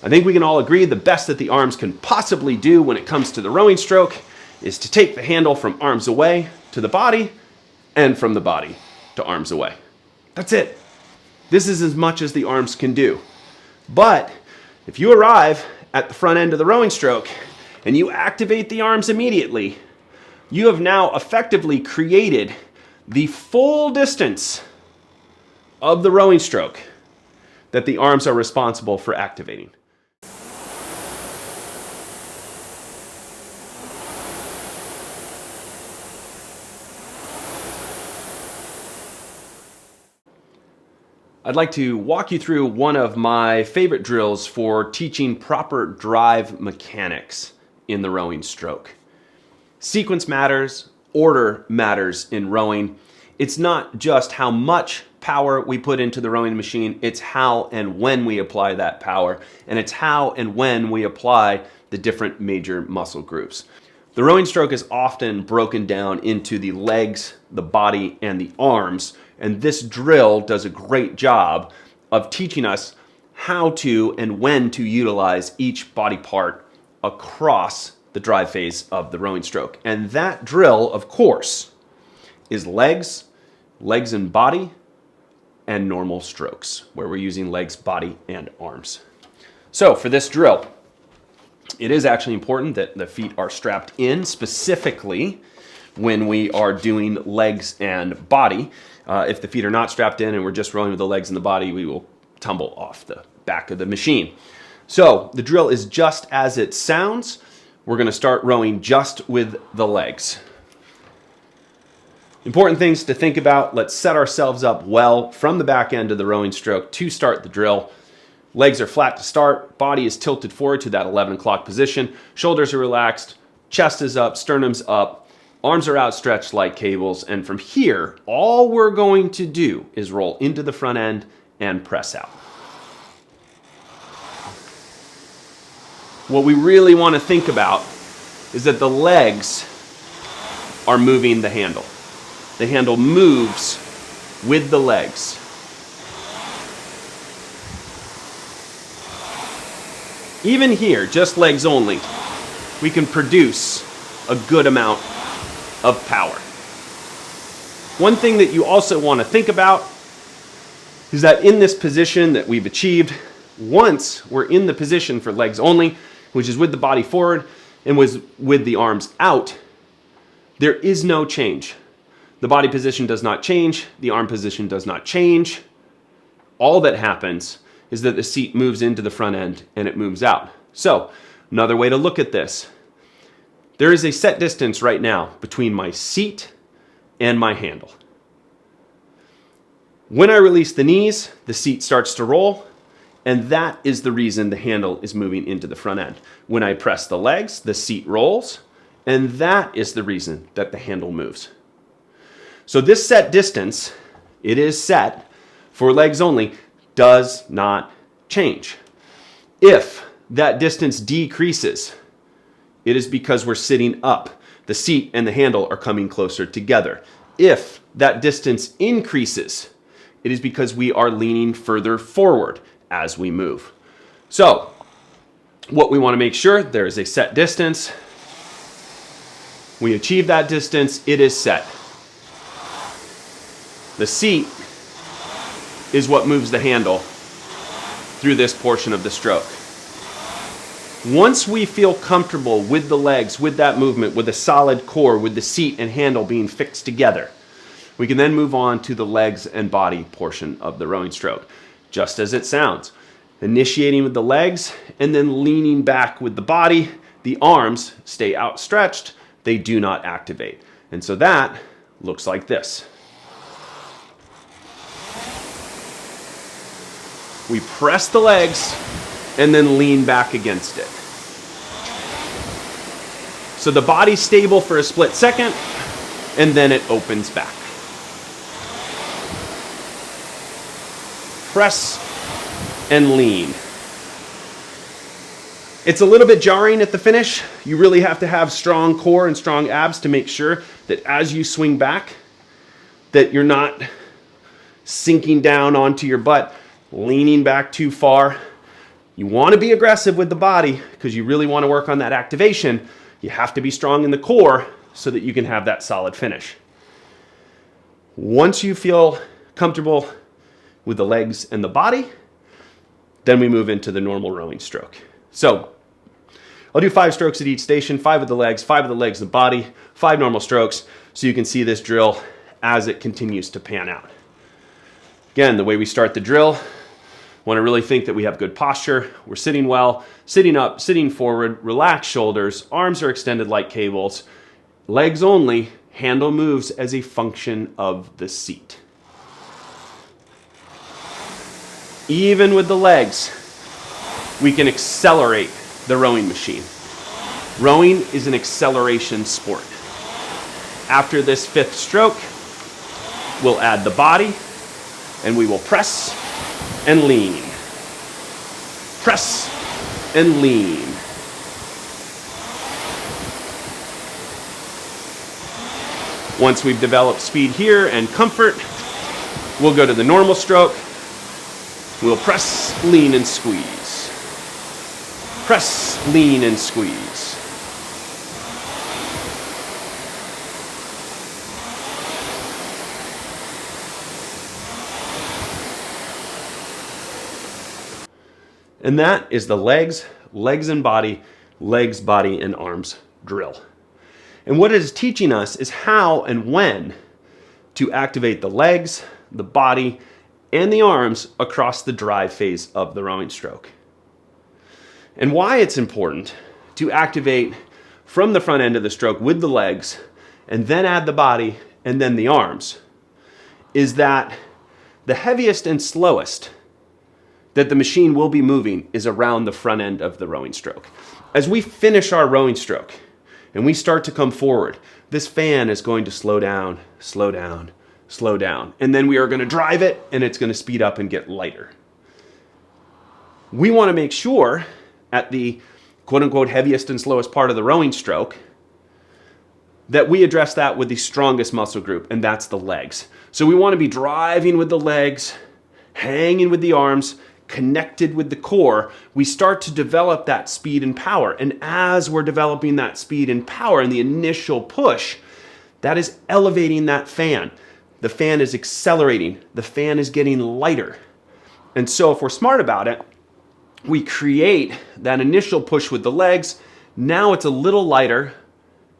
I think we can all agree the best that the arms can possibly do when it comes to the rowing stroke is to take the handle from arms away to the body and from the body to arms away. That's it. This is as much as the arms can do. But if you arrive at the front end of the rowing stroke and you activate the arms immediately, you have now effectively created the full distance of the rowing stroke that the arms are responsible for activating. I'd like to walk you through one of my favorite drills for teaching proper drive mechanics in the rowing stroke. Sequence matters, order matters in rowing. It's not just how much power we put into the rowing machine, it's how and when we apply that power, and it's how and when we apply the different major muscle groups. The rowing stroke is often broken down into the legs, the body, and the arms, and this drill does a great job of teaching us how to and when to utilize each body part across the drive phase of the rowing stroke. And that drill, of course, is legs, legs and body, and normal strokes, where we're using legs, body, and arms. So for this drill, it is actually important that the feet are strapped in, specifically when we are doing legs and body. If the feet are not strapped in and we're just rowing with the legs and the body, we will tumble off the back of the machine. So the drill is just as it sounds. We're going to start rowing just with the legs. Important things to think about. Let's set ourselves up well from the back end of the rowing stroke to start the drill. Legs are flat to start, body is tilted forward to that 11 o'clock position, shoulders are relaxed, chest is up, sternum's up, arms are outstretched like cables, and from here, all we're going to do is roll into the front end and press out. What we really want to think about is that the legs are moving the handle. The handle moves with the legs. Even here, just legs only, we can produce a good amount of power. One thing that you also want to think about is that in this position that we've achieved, once we're in the position for legs only, which is with the body forward and was with the arms out, there is no change. The body position does not change, the arm position does not change. All that happens is that the seat moves into the front end and it moves out. So, another way to look at this. There is a set distance right now between my seat and my handle. When I release the knees, the seat starts to roll, and that is the reason the handle is moving into the front end. When I press the legs, the seat rolls, and that is the reason that the handle moves. So this set distance, it is set for legs only, does not change. If that distance decreases, it is because we're sitting up. The seat and the handle are coming closer together. If that distance increases, it is because we are leaning further forward as we move. So, what we want to make sure, there is a set distance. We achieve that distance, it is set. The seat is what moves the handle through this portion of the stroke. Once we feel comfortable with the legs, with that movement, with a solid core, with the seat and handle being fixed together, we can then move on to the legs and body portion of the rowing stroke, just as it sounds. Initiating with the legs and then leaning back with the body. The arms stay outstretched, they do not activate. And so that looks like this. We press the legs and then lean back against it. So the body's stable for a split second, and then it opens back. Press and lean. It's a little bit jarring at the finish. You really have to have strong core and strong abs to make sure that as you swing back, that you're not sinking down onto your butt, leaning back too far. You want to be aggressive with the body because you really want to work on that activation. You have to be strong in the core so that you can have that solid finish. Once you feel comfortable with the legs and the body, then we move into the normal rowing stroke. So I'll do 5 strokes at each station, 5 of the legs, 5 of the legs and the body, 5 normal strokes, so you can see this drill as it continues to pan out. Again, the way we start the drill, want to really think that we have good posture, we're sitting well, sitting up, sitting forward, relaxed shoulders, arms are extended like cables, legs only, handle moves as a function of the seat. Even with the legs, we can accelerate the rowing machine. Rowing is an acceleration sport. After this 5th stroke, we'll add the body and we will press and lean. Press and lean. Once we've developed speed here and comfort, we'll go to the normal stroke. We'll press, lean, and squeeze. Press, lean, and squeeze. And that is the legs, legs and body, legs, body, and arms drill. And what it is teaching us is how and when to activate the legs, the body, and the arms across the drive phase of the rowing stroke. And why it's important to activate from the front end of the stroke with the legs and then add the body and then the arms is that the heaviest and slowest that the machine will be moving is around the front end of the rowing stroke. As we finish our rowing stroke and we start to come forward, this fan is going to slow down, slow down, slow down. And then we are going to drive it and it's going to speed up and get lighter. We want to make sure at the quote unquote heaviest and slowest part of the rowing stroke that we address that with the strongest muscle group, and that's the legs. So we want to be driving with the legs, hanging with the arms, connected with the core. We start to develop that speed and power. And as we're developing that speed and power and the initial push, that is elevating that fan. The fan is accelerating. The fan is getting lighter. And so if we're smart about it, we create that initial push with the legs. Now it's a little lighter,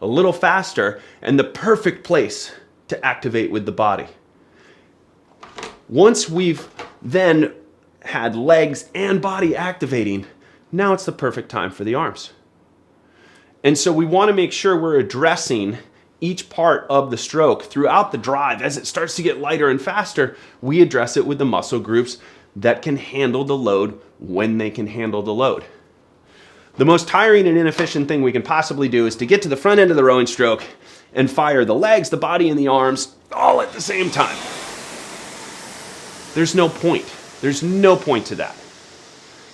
a little faster, and the perfect place to activate with the body. Once we've then had legs and body activating, now it's the perfect time for the arms. And so we want to make sure we're addressing each part of the stroke throughout the drive. As it starts to get lighter and faster, we address it with the muscle groups that can handle the load when they can handle the load. The most tiring and inefficient thing we can possibly do is to get to the front end of the rowing stroke and fire the legs, the body, and the arms all at the same time. There's no point. There's no point to that.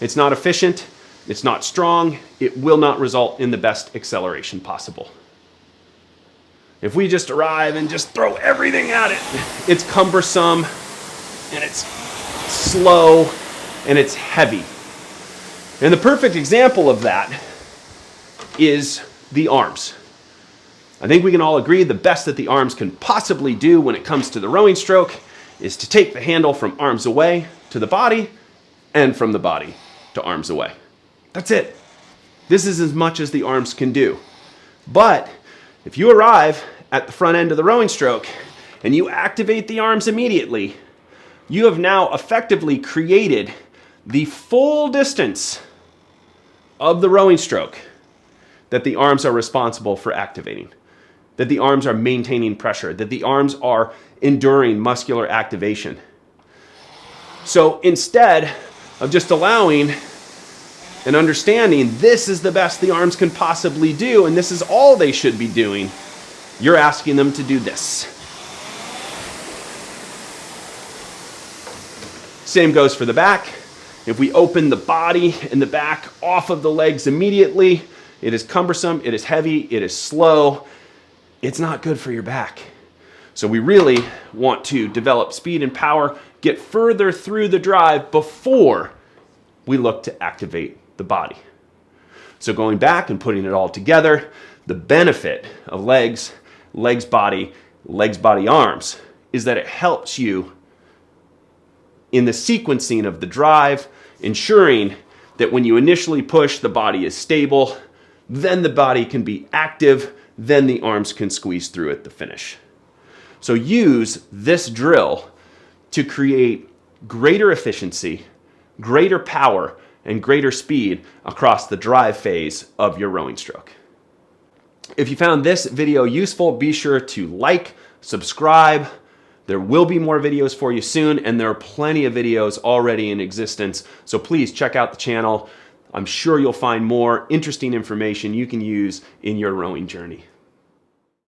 It's not efficient. It's not strong. It will not result in the best acceleration possible. If we just arrive and just throw everything at it, it's cumbersome and it's slow and it's heavy. And the perfect example of that is the arms. I think we can all agree the best that the arms can possibly do when it comes to the rowing stroke is to take the handle from arms away to the body and from the body to arms away. That's it. This is as much as the arms can do. But if you arrive at the front end of the rowing stroke and you activate the arms immediately, you have now effectively created the full distance of the rowing stroke that the arms are responsible for activating, that the arms are maintaining pressure, that the arms are enduring muscular activation. So instead of just allowing and understanding this is the best the arms can possibly do and this is all they should be doing, you're asking them to do this. Same goes for the back. If we open the body and the back off of the legs immediately, it is cumbersome, it is heavy, it is slow. It's not good for your back. So we really want to develop speed and power, get further through the drive before we look to activate the body. So going back and putting it all together, the benefit of legs, body, arms is that it helps you in the sequencing of the drive, ensuring that when you initially push, the body is stable, then the body can be active, then the arms can squeeze through at the finish. So use this drill to create greater efficiency, greater power, and greater speed across the drive phase of your rowing stroke. If you found this video useful, be sure to like, subscribe. There will be more videos for you soon, and there are plenty of videos already in existence, so please check out the channel. I'm sure you'll find more interesting information you can use in your rowing journey.